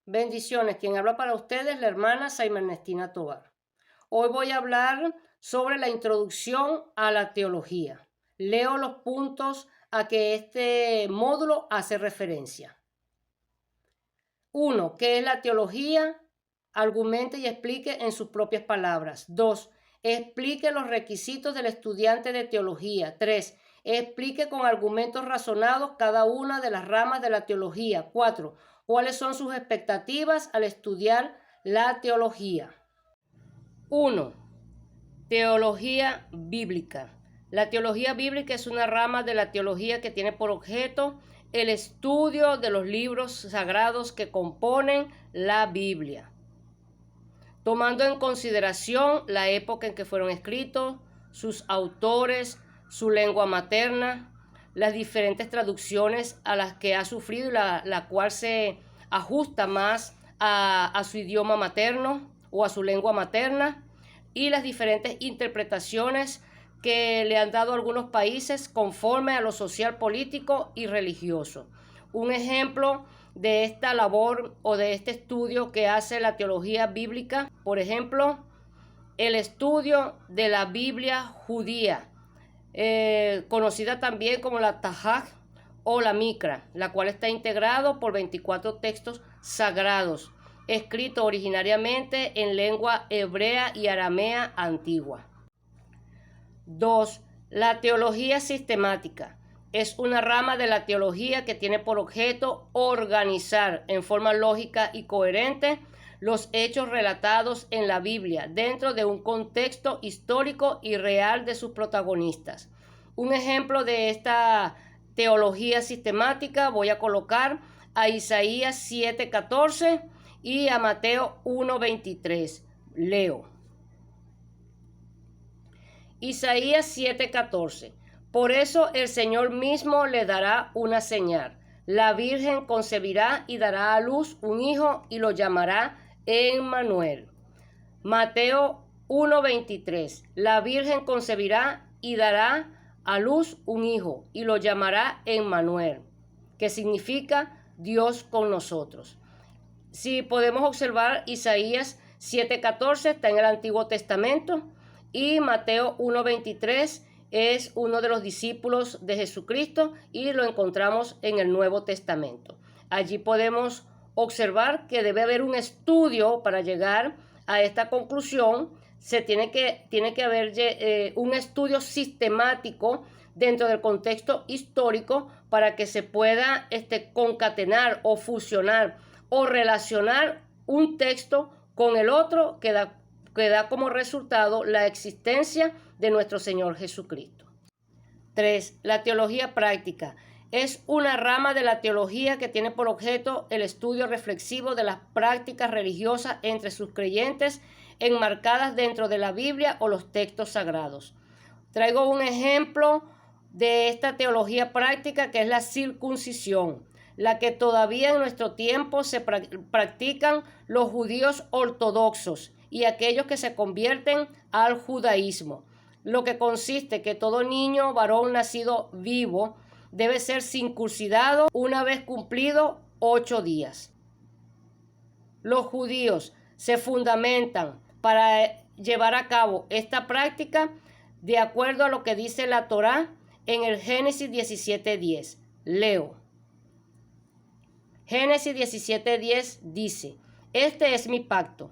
Bendiciones, quien habla para ustedes, la hermana Saima Ernestina Tovar. Hoy voy a hablar sobre la introducción a la teología. Leo los puntos a que este módulo hace referencia. 1. ¿Qué es la teología? Argumente y explique en sus propias palabras. 2. Explique los requisitos del estudiante de teología. 3. Explique con argumentos razonados cada una de las ramas de la teología. 4. ¿Cuáles son sus expectativas al estudiar la teología? 1. Teología bíblica. La teología bíblica es una rama de la teología que tiene por objeto el estudio de los libros sagrados que componen la Biblia, tomando en consideración la época en que fueron escritos, sus autores, su lengua materna, las diferentes traducciones a las que ha sufrido y la cual se ajusta más a su idioma materno o a su lengua materna, y las diferentes interpretaciones que le han dado algunos países conforme a lo social, político y religioso. Un ejemplo de esta labor o de este estudio que hace la teología bíblica, por ejemplo, el estudio de la Biblia judía, conocida también como la Tanaj o la Mikra, la cual está integrado por 24 textos sagrados, escritos originariamente en lengua hebrea y aramea antigua. 2. La teología sistemática. Es una rama de la teología que tiene por objeto organizar en forma lógica y coherente los hechos relatados en la Biblia dentro de un contexto histórico y real de sus protagonistas. Un ejemplo de esta teología sistemática voy a colocar a Isaías 7:14 y a Mateo 1:23. Leo. Isaías 7:14. Por eso el Señor mismo le dará una señal. La Virgen concebirá y dará a luz un hijo y lo llamará Emmanuel. Mateo 1:23. La Virgen concebirá y dará a luz un hijo y lo llamará Emmanuel, que significa Dios con nosotros. Si podemos observar, Isaías 7:14 está en el Antiguo Testamento y Mateo 1:23 es uno de los discípulos de Jesucristo y lo encontramos en el Nuevo Testamento. Allí podemos observar que debe haber un estudio para llegar a esta conclusión. Tiene que haber un estudio sistemático dentro del contexto histórico para que se pueda concatenar o fusionar o relacionar un texto con el otro que da como resultado la existencia de nuestro Señor Jesucristo. 3. La teología práctica. Es una rama de la teología que tiene por objeto el estudio reflexivo de las prácticas religiosas entre sus creyentes enmarcadas dentro de la Biblia o los textos sagrados. Traigo un ejemplo de esta teología práctica que es la circuncisión, la que todavía en nuestro tiempo se practican los judíos ortodoxos y aquellos que se convierten al judaísmo, lo que consiste que todo niño varón nacido vivo debe ser circuncidado una vez cumplido 8 días. Los judíos se fundamentan para llevar a cabo esta práctica de acuerdo a lo que dice la Torá en el Génesis 17:10. Leo. Génesis 17:10 dice: Este es mi pacto,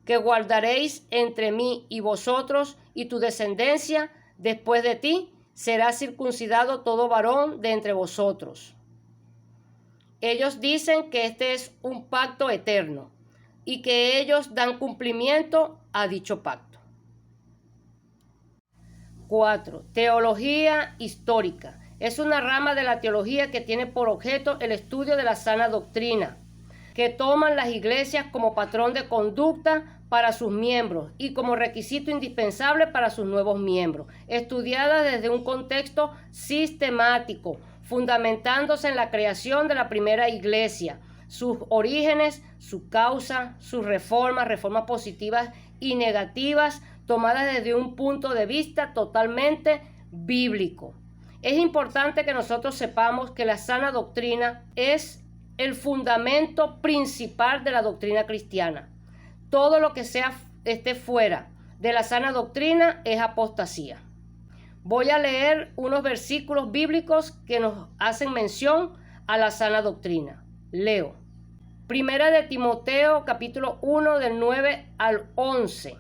que guardaréis entre mí y vosotros, y tu descendencia después de ti será circuncidado todo varón de entre vosotros. Ellos dicen que este es un pacto eterno y que ellos dan cumplimiento a dicho pacto. 4. Teología histórica. Es una rama de la teología que tiene por objeto el estudio de la sana doctrina, que toman las iglesias como patrón de conducta para sus miembros y como requisito indispensable para sus nuevos miembros, estudiada desde un contexto sistemático, fundamentándose en la creación de la primera iglesia, sus orígenes, su causa, sus reformas positivas y negativas, tomadas desde un punto de vista totalmente bíblico. Es importante que nosotros sepamos que la sana doctrina es el fundamento principal de la doctrina cristiana. Todo lo que esté fuera de la sana doctrina es apostasía. Voy a leer unos versículos bíblicos que nos hacen mención a la sana doctrina. Leo. Primera de Timoteo, capítulo 1, del 9 al 11.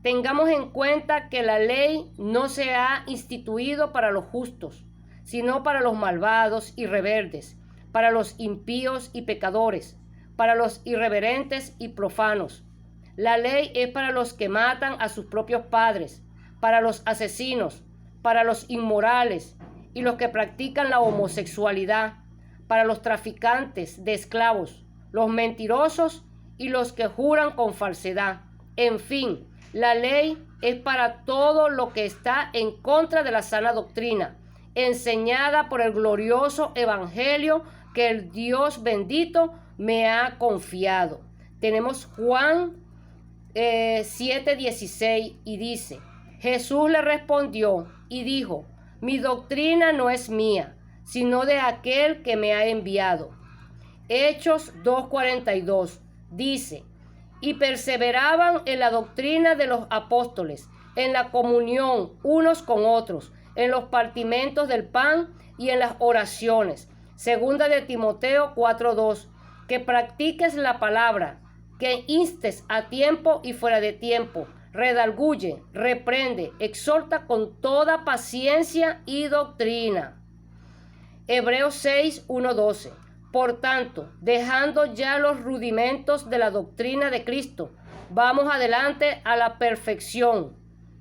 Tengamos en cuenta que la ley no se ha instituido para los justos, sino para los malvados y rebeldes, para los impíos y pecadores, para los irreverentes y profanos. La ley es para los que matan a sus propios padres, para los asesinos, para los inmorales y los que practican la homosexualidad, para los traficantes de esclavos, los mentirosos y los que juran con falsedad. En fin, la ley es para todo lo que está en contra de la sana doctrina, enseñada por el glorioso evangelio que el Dios bendito me ha confiado. Tenemos Juan 7:16 y dice: Jesús le respondió y dijo: mi doctrina no es mía, sino de aquel que me ha enviado. Hechos 2:42 dice: y perseveraban en la doctrina de los apóstoles, en la comunión unos con otros, en los partimentos del pan y en las oraciones. Segunda de Timoteo 4:2, que practiques la palabra, que instes a tiempo y fuera de tiempo, redarguye, reprende, exhorta con toda paciencia y doctrina. Hebreos 6:1-12. Por tanto, dejando ya los rudimentos de la doctrina de Cristo, vamos adelante a la perfección,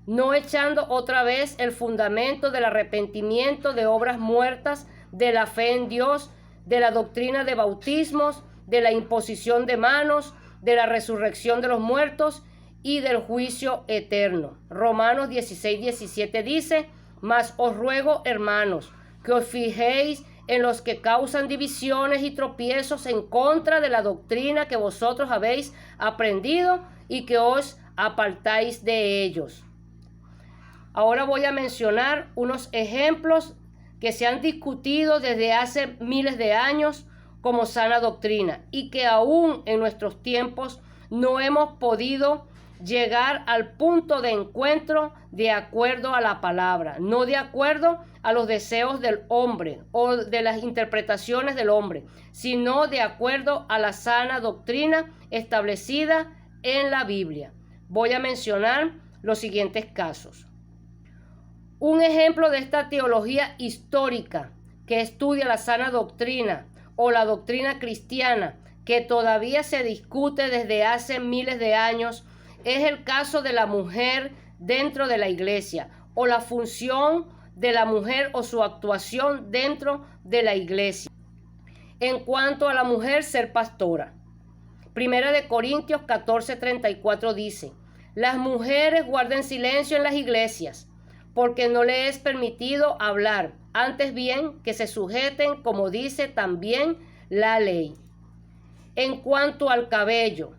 no echando otra vez el fundamento del arrepentimiento de obras muertas, de la fe en Dios, de la doctrina de bautismos, de la imposición de manos, de la resurrección de los muertos y del juicio eterno. Romanos 16:17 dice: mas os ruego, hermanos, que os fijéis en los que causan divisiones y tropiezos en contra de la doctrina que vosotros habéis aprendido y que os apartáis de ellos. Ahora voy a mencionar unos ejemplos que se han discutido desde hace miles de años como sana doctrina y que aún en nuestros tiempos no hemos podido llegar al punto de encuentro de acuerdo a la palabra, no de acuerdo a los deseos del hombre o de las interpretaciones del hombre, sino de acuerdo a la sana doctrina establecida en la Biblia. Voy a mencionar los siguientes casos. Un ejemplo de esta teología histórica que estudia la sana doctrina o la doctrina cristiana que todavía se discute desde hace miles de años es el caso de la mujer dentro de la iglesia o la función de la mujer o su actuación dentro de la iglesia. En cuanto a la mujer ser pastora, Primera de Corintios 14:34 dice: las mujeres guarden silencio en las iglesias, porque no les es permitido hablar, antes bien que se sujeten, como dice también la ley. En cuanto al cabello,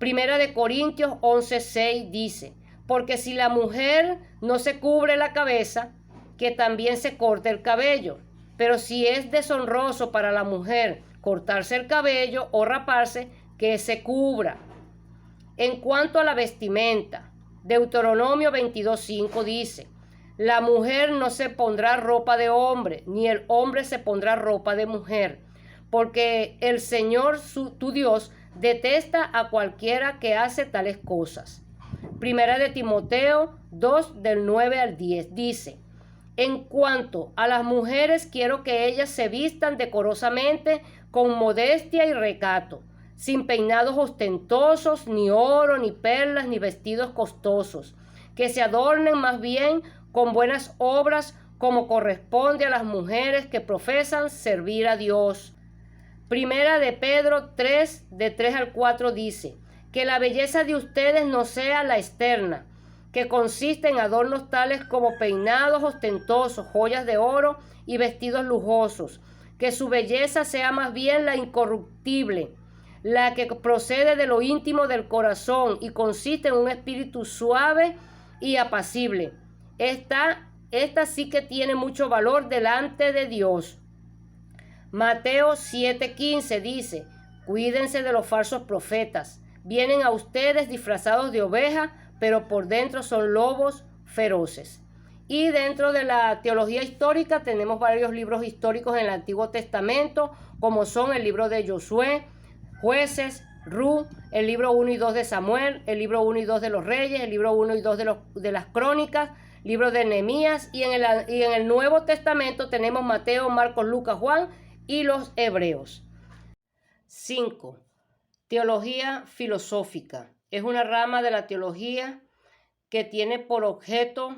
Primera de Corintios 11:6 dice: porque si la mujer no se cubre la cabeza, que también se corte el cabello. Pero si es deshonroso para la mujer cortarse el cabello o raparse, que se cubra. En cuanto a la vestimenta, Deuteronomio 22:5 dice: la mujer no se pondrá ropa de hombre, ni el hombre se pondrá ropa de mujer, porque el Señor tu Dios detesta a cualquiera que hace tales cosas. Primera de Timoteo 2, del 9 al 10 dice: en cuanto a las mujeres, quiero que ellas se vistan decorosamente, con modestia y recato, sin peinados ostentosos, ni oro, ni perlas, ni vestidos costosos, que se adornen más bien con buenas obras, como corresponde a las mujeres que profesan servir a Dios. Primera de Pedro 3, de 3 al 4 dice: que la belleza de ustedes no sea la externa, que consiste en adornos tales como peinados ostentosos, joyas de oro y vestidos lujosos, que su belleza sea más bien la incorruptible, la que procede de lo íntimo del corazón y consiste en un espíritu suave y apacible. Esta sí que tiene mucho valor delante de Dios. Mateo 7:15 dice, cuídense de los falsos profetas. Vienen a ustedes disfrazados de oveja, pero por dentro son lobos feroces. Y dentro de la teología histórica tenemos varios libros históricos en el Antiguo Testamento, como son el libro de Josué, Jueces, Ruth, el libro 1 y 2 de Samuel, el libro 1 y 2 de los Reyes, el libro 1 y 2 de las Crónicas, libro de Nehemías, y en el Nuevo Testamento tenemos Mateo, Marcos, Lucas, Juan y los Hebreos. 5. Teología filosófica. Es una rama de la teología que tiene por objeto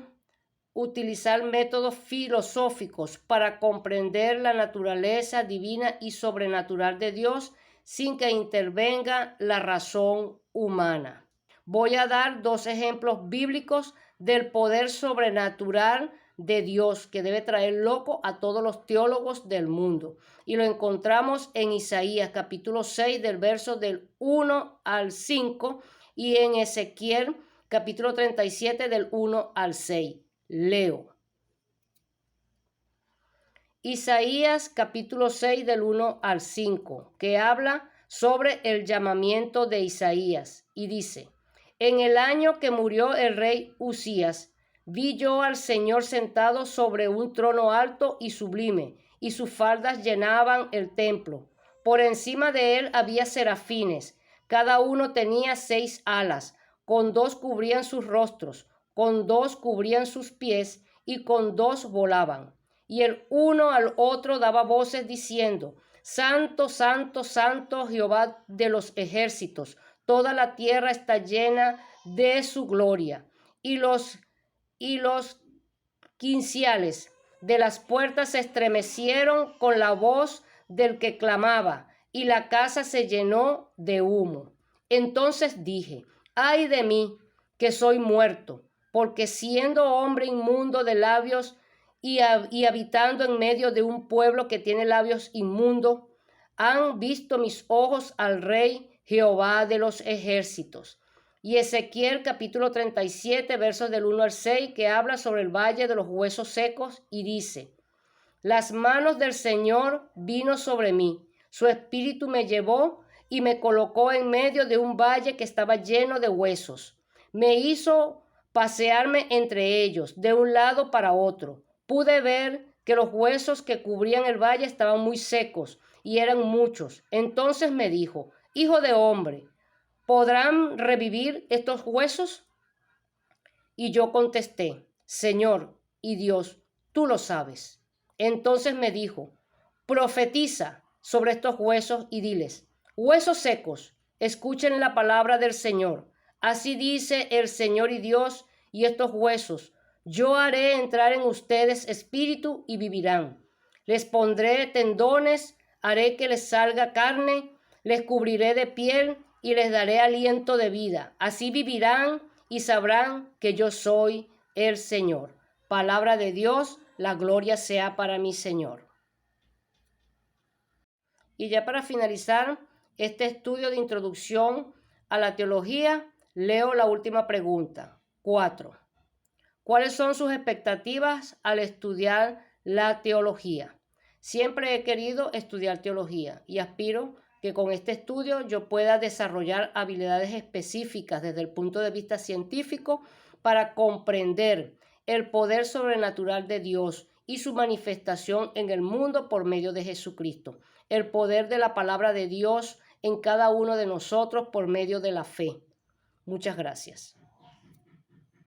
utilizar métodos filosóficos para comprender la naturaleza divina y sobrenatural de Dios sin que intervenga la razón humana. Voy a dar 2 ejemplos bíblicos del poder sobrenatural de Dios que debe traer loco a todos los teólogos del mundo. Y lo encontramos en Isaías capítulo 6 del verso del 1 al 5 y en Ezequiel capítulo 37 del 1 al 6. Leo. Isaías capítulo 6 del 1 al 5, que habla sobre el llamamiento de Isaías y dice, en el año que murió el rey Usías, vi yo al Señor sentado sobre un trono alto y sublime, y sus faldas llenaban el templo. Por encima de él había serafines, cada uno tenía 6 alas, con 2 cubrían sus rostros, con 2 cubrían sus pies, y con 2 volaban. Y el uno al otro daba voces diciendo, Santo, Santo, Santo, Jehová de los ejércitos, toda la tierra está llena de su gloria. Y los quinciales de las puertas se estremecieron con la voz del que clamaba, y la casa se llenó de humo. Entonces dije, ay de mí, que soy muerto, porque siendo hombre inmundo de labios y habitando en medio de un pueblo que tiene labios inmundos, han visto mis ojos al Rey Jehová de los ejércitos. Y Ezequiel capítulo 37, versos del 1 al 6, que habla sobre el valle de los huesos secos y dice, las manos del Señor vino sobre mí, su espíritu me llevó y me colocó en medio de un valle que estaba lleno de huesos. Me hizo pasearme entre ellos, de un lado para otro. Pude ver que los huesos que cubrían el valle estaban muy secos y eran muchos. Entonces me dijo, hijo de hombre, ¿podrán revivir estos huesos? Y yo contesté, Señor y Dios, tú lo sabes. Entonces me dijo, profetiza sobre estos huesos y diles, huesos secos, escuchen la palabra del Señor. Así dice el Señor y Dios, y estos huesos, yo haré entrar en ustedes espíritu y vivirán. Les pondré tendones, haré que les salga carne, les cubriré de piel y les daré aliento de vida. Así vivirán y sabrán que yo soy el Señor. Palabra de Dios, la gloria sea para mi Señor. Y ya para finalizar este estudio de introducción a la teología, leo la última pregunta. 4. ¿Cuáles son sus expectativas al estudiar la teología? Siempre he querido estudiar teología y aspiro que con este estudio yo pueda desarrollar habilidades específicas desde el punto de vista científico para comprender el poder sobrenatural de Dios y su manifestación en el mundo por medio de Jesucristo, el poder de la palabra de Dios en cada uno de nosotros por medio de la fe. Muchas gracias.